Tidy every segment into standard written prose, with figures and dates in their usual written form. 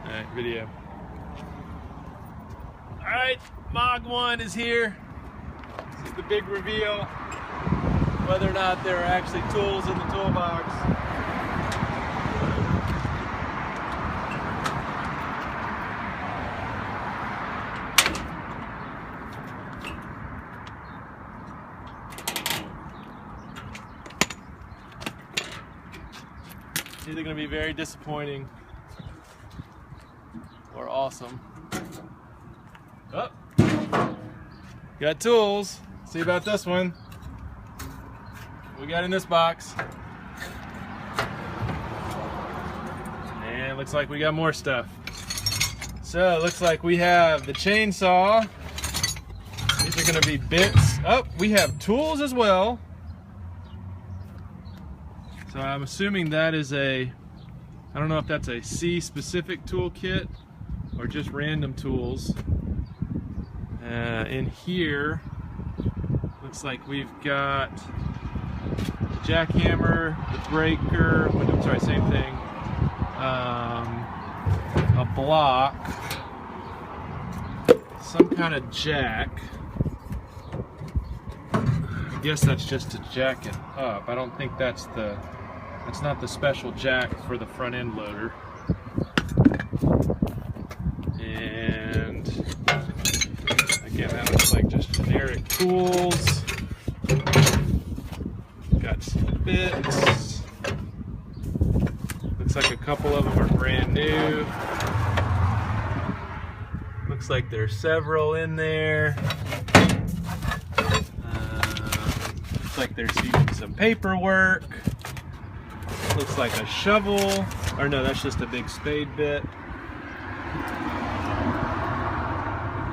Alright, video. Alright, Mog 1 is here. This is the big reveal. Whether or not there are actually tools in the toolbox. It's either going to be very disappointing or awesome. Oh, got tools. See about this one. What we got in this box. And it looks like we got more stuff. So it looks like we have the chainsaw. These are going to be bits. Oh, we have tools as well. So I'm assuming that is I don't know if that's a C specific toolkit or just random tools. In here, looks like we've got the jackhammer, the breaker, I'm sorry, same thing, a block, some kind of jack. I guess that's just to jack it up. I don't think that's not the special jack for the front end loader. And again, that looks like just generic tools. Got some bits. Looks like a couple of them are brand new. Looks like there's several in there. Looks like there's even some paperwork. Looks like a shovel, or no, that's just a big spade bit.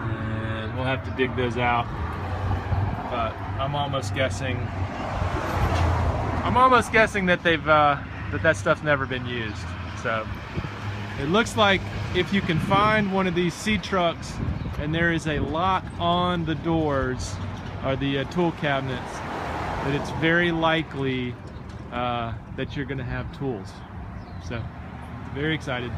And we'll have to dig those out. But I'm almost guessing that that stuff's never been used. So it looks like if you can find one of these C trucks and there is a lock on the doors or the tool cabinets, that it's very likely that you're going to have tools. So, very excited.